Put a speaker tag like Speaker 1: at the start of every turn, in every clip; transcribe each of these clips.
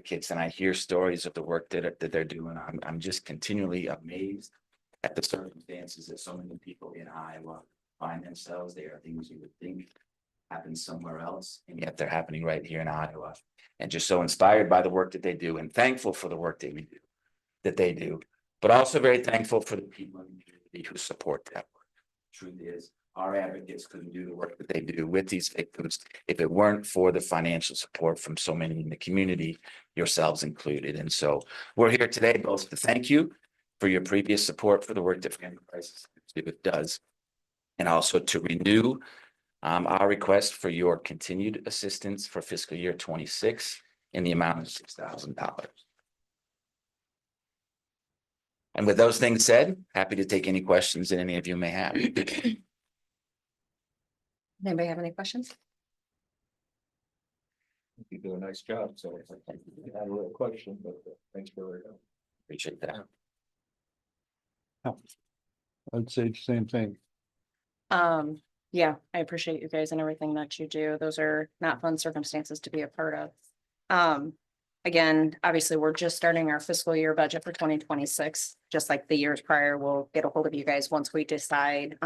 Speaker 1: advocates and I hear stories of the work that they're doing, I'm just continually amazed at the circumstances that so many people in Iowa find themselves. They are things you would think happen somewhere else, and yet they're happening right here in Iowa. And just so inspired by the work that they do, and thankful for the work that they do, but also very thankful for the people in the community who support that work. Truth is, our advocates couldn't do the work that they do with these victims if it weren't for the financial support from so many in the community, yourselves included. And so we're here today both to thank you for your previous support for the work that Family Crisis Institute does, and also to renew our request for your continued assistance for fiscal year 26 in the amount of $6,000. And with those things said, happy to take any questions that any of you may have.
Speaker 2: Anybody have any questions?
Speaker 3: You do a nice job, so I have a little question, but thanks for
Speaker 1: Appreciate that.
Speaker 4: I'd say the same thing.
Speaker 2: Yeah, I appreciate you guys and everything that you do. Those are not fun circumstances to be a part of. Again, obviously, we're just starting our fiscal year budget for 2026, just like the years prior. We'll get a hold of you guys once we decide.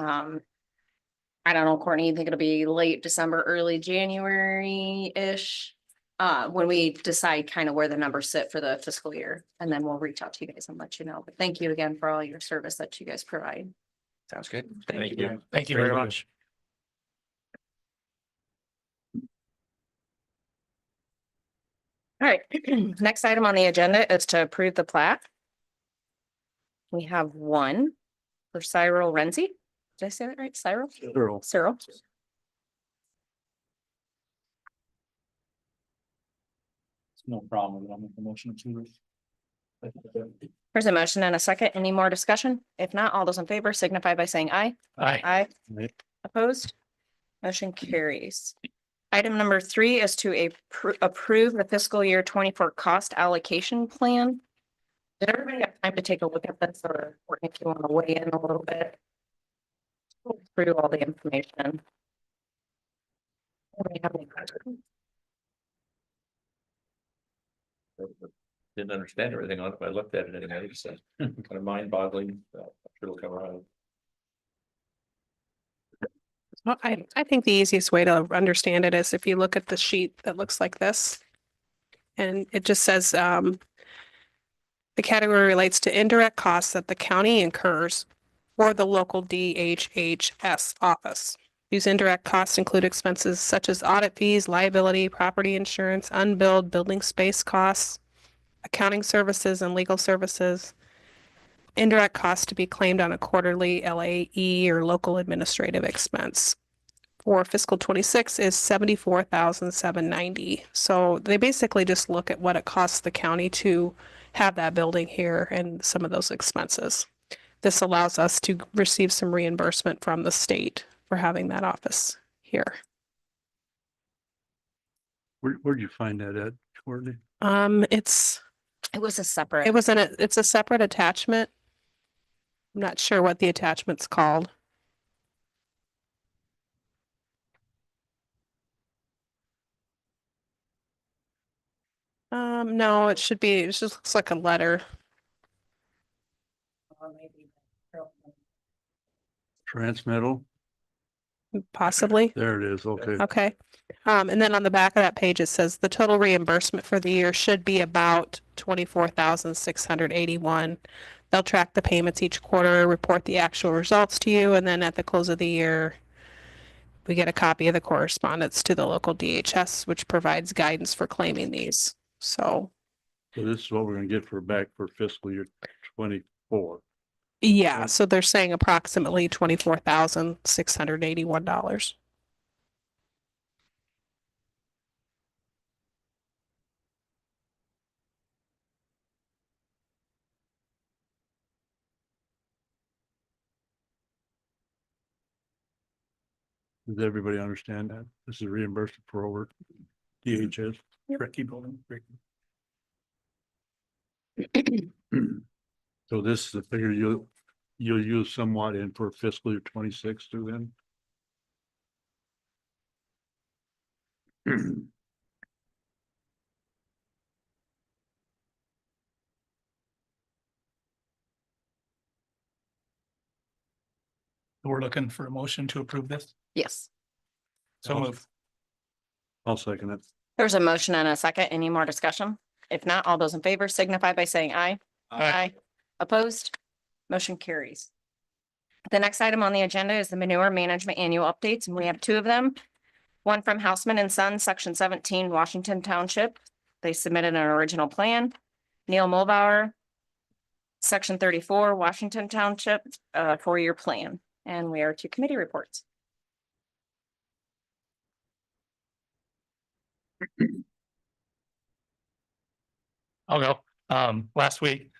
Speaker 2: I don't know, Courtney, you think it'll be late December, early January-ish? When we decide kind of where the numbers sit for the fiscal year, and then we'll reach out to you guys and let you know. But thank you again for all your service that you guys provide.
Speaker 1: Sounds good.
Speaker 3: Thank you.
Speaker 5: Thank you very much.
Speaker 2: All right, next item on the agenda is to approve the plat. We have one for Cyril Renzi. Did I say that right? Cyril? Cyril.
Speaker 3: No problem. I'll make the motion to
Speaker 2: There's a motion and a second. Any more discussion? If not, all those in favor signify by saying aye.
Speaker 5: Aye.
Speaker 2: Aye.
Speaker 4: Aye.
Speaker 2: Opposed? Motion carries. Item number 3 is to approve the fiscal year 24 cost allocation plan. Did everybody have time to take a look at this, or if you want to weigh in a little bit? Go through all the information. Anybody have any questions?
Speaker 3: Didn't understand everything on it, but I looked at it anyway, so kind of mind boggling. I'm sure it'll come around.
Speaker 5: Well, I think the easiest way to understand it is if you look at the sheet that looks like this. And it just says the category relates to indirect costs that the county incurs for the local DHHS office. These indirect costs include expenses such as audit fees, liability, property insurance, unbilled building space costs, accounting services, and legal services. Indirect costs to be claimed on a quarterly LAE or local administrative expense. For fiscal 26 is $74,790. So they basically just look at what it costs the county to have that building here and some of those expenses. This allows us to receive some reimbursement from the state for having that office here.
Speaker 4: Where'd you find that at, Courtney?
Speaker 2: It was a separate.
Speaker 5: It's a separate attachment. I'm not sure what the attachment's called. No, it should be, it just looks like a letter.
Speaker 4: Transmetal?
Speaker 5: Possibly.
Speaker 4: There it is. Okay.
Speaker 5: Okay. And then on the back of that page, it says the total reimbursement for the year should be about $24,681. They'll track the payments each quarter, report the actual results to you, and then at the close of the year, we get a copy of the correspondence to the local DHS, which provides guidance for claiming these. So
Speaker 4: this is what we're gonna get back for fiscal year 24.
Speaker 5: yeah, so they're saying approximately $24,681.
Speaker 4: Does everybody understand that? This is reimbursement for over DHS.
Speaker 3: Tricky building.
Speaker 4: So this is the figure you'll use somewhat in for fiscal year 26 too then?
Speaker 6: We're looking for a motion to approve this.
Speaker 2: Yes.
Speaker 6: So move.
Speaker 4: I'll second it.
Speaker 2: There's a motion and a second. Any more discussion? If not, all those in favor signify by saying aye.
Speaker 6: Aye.
Speaker 2: Opposed? Motion carries. The next item on the agenda is the manure management annual updates, and we have two of them. One from Houseman and Sons, Section 17, Washington Township. They submitted an original plan. Neil Mulbauer, Section 34, Washington Township, 4-year plan. And we are to committee reports.
Speaker 6: I'll go. Last week,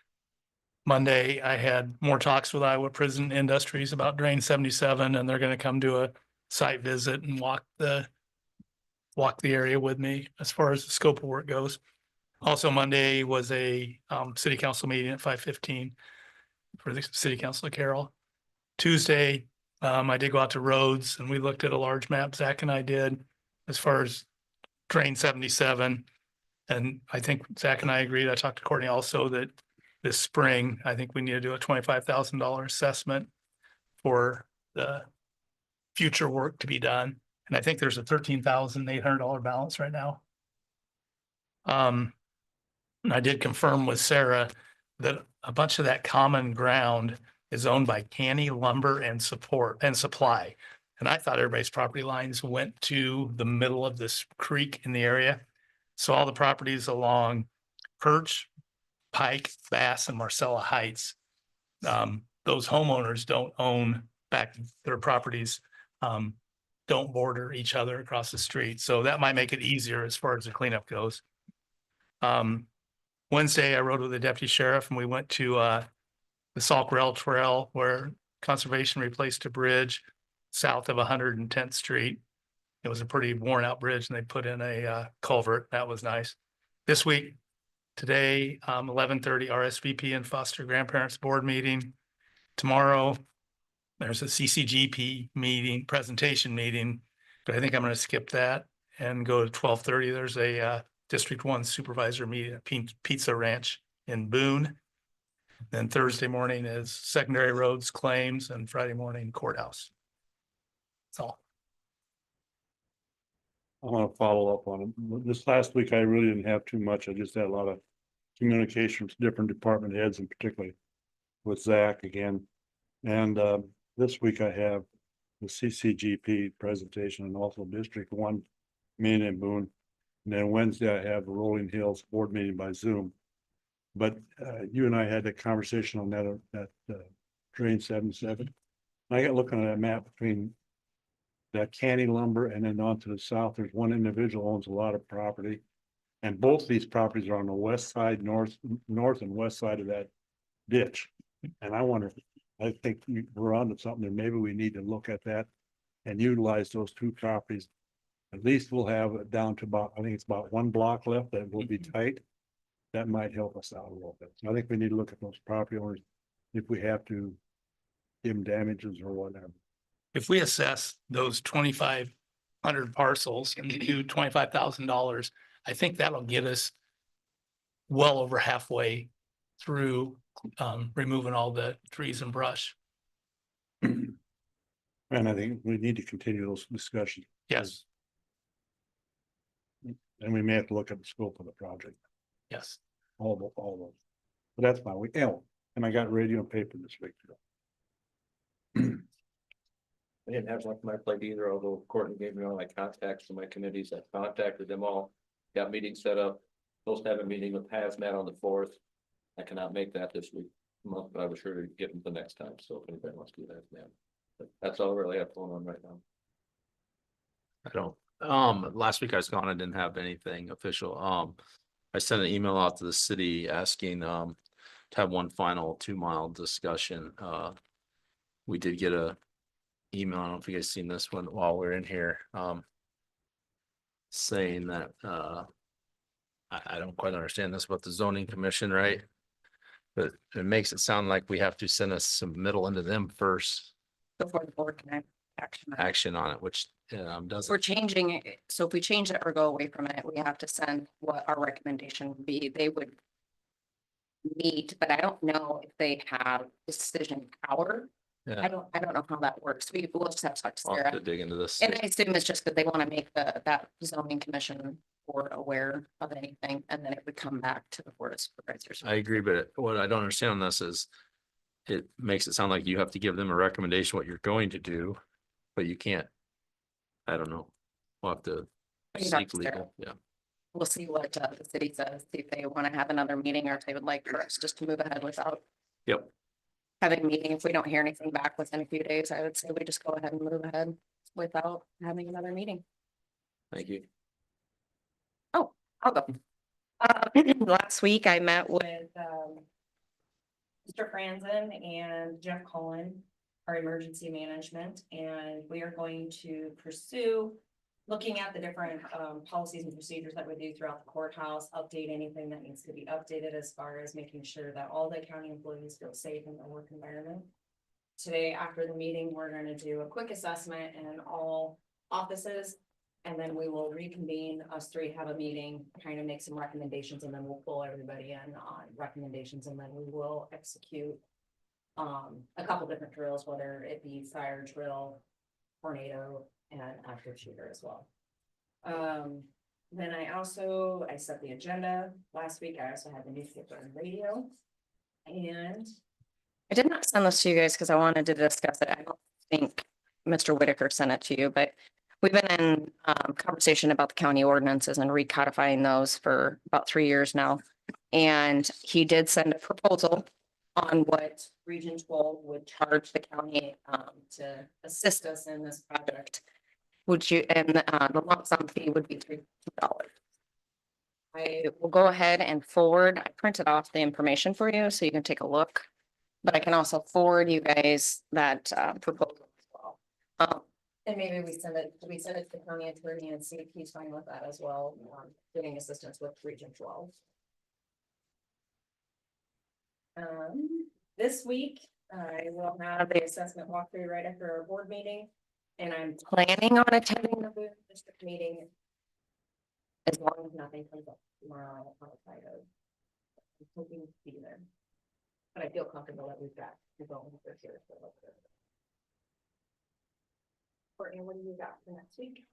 Speaker 6: Monday, I had more talks with Iowa Prison Industries about Drain 77, and they're gonna come do a site visit and walk the area with me as far as the scope of work goes. Also, Monday was a city council meeting at 5:15 for the city council of Carroll. Tuesday, I did go out to roads and we looked at a large map, Zach and I did, as far as Drain 77. And I think Zach and I agreed, I talked to Courtney also, that this spring, I think we need to do a $25,000 assessment for the future work to be done. And I think there's a $13,800 balance right now. And I did confirm with Sarah that a bunch of that common ground is owned by Canny Lumber and Supply. And I thought everybody's property lines went to the middle of this creek in the area. So all the properties along Perch, Pike, Bass, and Marcella Heights, those homeowners don't own back their properties, don't border each other across the street. So that might make it easier as far as the cleanup goes. Wednesday, I rode with the deputy sheriff and we went to the Sauk Rail Trail where conservation replaced a bridge south of 110th Street. It was a pretty worn out bridge and they put in a culvert. That was nice. This week, today, 11:30 RSVP and foster grandparents board meeting. Tomorrow, there's a CCGP meeting, presentation meeting, but I think I'm going to skip that and go to 12:30. There's a District 1 supervisor meeting at Pizza Ranch in Boone. Then Thursday morning is secondary roads claims and Friday morning courthouse. That's all.
Speaker 4: I want to follow up on it. This last week, I really didn't have too much. I just had a lot of communication with different department heads and particularly with Zach again. And this week I have the CCGP presentation and also District 1 meeting in Boone. And then Wednesday I have the Rolling Hills board meeting by Zoom. But you and I had a conversation on that Drain 77. I got looking at that map between that Canny Lumber and then on to the south, there's one individual owns a lot of property. And both these properties are on the west side, north and west side of that ditch. And I wonder, I think we're onto something and maybe we need to look at that and utilize those two properties. At least we'll have it down to about, I think it's about 1 block left that will be tight. That might help us out a little bit. So I think we need to look at those property owners if we have to give them damages or whatever.
Speaker 6: If we assess those 2,500 parcels and do $25,000, I think that'll get us well over halfway through removing all the trees and brush.
Speaker 4: And I think we need to continue those discussions.
Speaker 6: Yes,
Speaker 4: And we may have to look at the scope of the project,
Speaker 6: yes.
Speaker 4: all those. But that's my week. Oh, and I got radio and paper this week.
Speaker 3: I didn't have much on my plate either, although Courtney gave me all my contacts for my committees. I contacted them all, got meetings set up. Supposed to have a meeting with Hazmat on the 4th. I cannot make that this week, but I was sure to get them the next time. So if anybody wants to do that, man. But that's all I really have going on right now.
Speaker 7: I don't, last week I was gone, I didn't have anything official. I sent an email out to the city asking, to have one final 2-mile discussion. We did get a email, I don't know if you guys seen this one while we're in here, saying that, I don't quite understand this about the zoning commission, right? But it makes it sound like we have to send a submittal into them first,
Speaker 2: Before the board can
Speaker 7: action on it, which doesn't.
Speaker 2: We're changing it. So if we change it or go away from it, we have to send what our recommendation would be. They would meet, but I don't know if they have decision power.
Speaker 7: Yeah,
Speaker 2: I don't know how that works. We'll just have to talk to
Speaker 7: I'll have to
Speaker 2: Sarah.
Speaker 7: dig into this.
Speaker 2: And I assume it's just that they want to make that zoning commission board aware of anything, and then it would come back to the board of supervisors.
Speaker 7: I agree, but what I don't understand on this is it makes it sound like you have to give them a recommendation what you're going to do, but you can't. I don't know. We'll have to
Speaker 2: I can talk
Speaker 7: seek
Speaker 2: to Sarah.
Speaker 7: legal, yeah.
Speaker 2: We'll see what the city says, see if they want to have another meeting or if they would like for us just to move ahead without
Speaker 7: Yep,
Speaker 2: having a meeting. If we don't hear anything back within a few days, I would say we just go ahead and move ahead without having another meeting.
Speaker 7: thank you.
Speaker 2: I'll go. Last week I met with Mr. Franzen and Jeff Cullen, our emergency management, and we are going to pursue looking at the different policies and procedures that we do throughout the courthouse, update anything that needs to be updated as far as making sure that all the county employees feel safe in their work environment. Today, after the meeting, we're going to do a quick assessment in all offices. And then we will reconvene, us three have a meeting, kind of make some recommendations, and then we'll pull everybody in on recommendations, and then we will execute a couple different drills, whether it be fire drill, tornado, and active shooter as well. Then I set the agenda. Last week, I also had the newspaper and radio. And I did not send this to you guys because I wanted to discuss it. I don't think Mr. Whitaker sent it to you, but we've been in conversation about the county ordinances and recodifying those for about 3 years now. And he did send a proposal on what Region 12 would charge the county to assist us in this project. And the lump sum fee would be $3. I will go ahead and forward, I printed off the information for you so you can take a look. But I can also forward you guys that proposal as well. And maybe we send it to the county attorney and see if he's fine with that as well, getting assistance with Region 12. This week, I will have the assessment walkthrough right after our board meeting. And I'm planning on attending the Boone district meeting. As long as nothing comes up tomorrow, I'll try to. I'm hoping to be there. But I feel comfortable that we've got people for here. Courtney, what do you got for next week?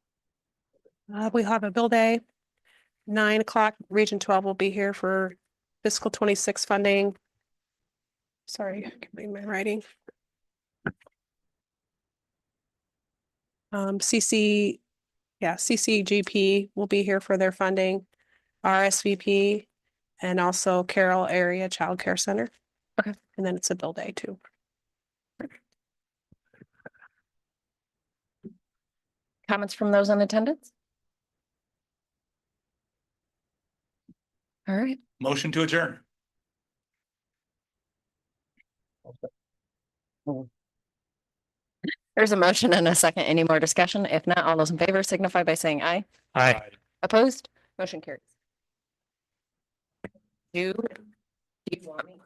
Speaker 5: We have a bill day. 9 o'clock, Region 12 will be here for fiscal 26 funding. Sorry, I can read my writing. CCGP will be here for their funding, RSVP, and also Carroll Area Child Care Center.
Speaker 2: Okay.
Speaker 5: And then it's a bill day too.
Speaker 2: Comments from those in attendance? All right,
Speaker 6: Motion to adjourn.
Speaker 2: there's a motion and a second. Any more discussion? If not, all those in favor signify by saying aye.
Speaker 6: Aye.
Speaker 2: Opposed? Motion carries. Do you want me?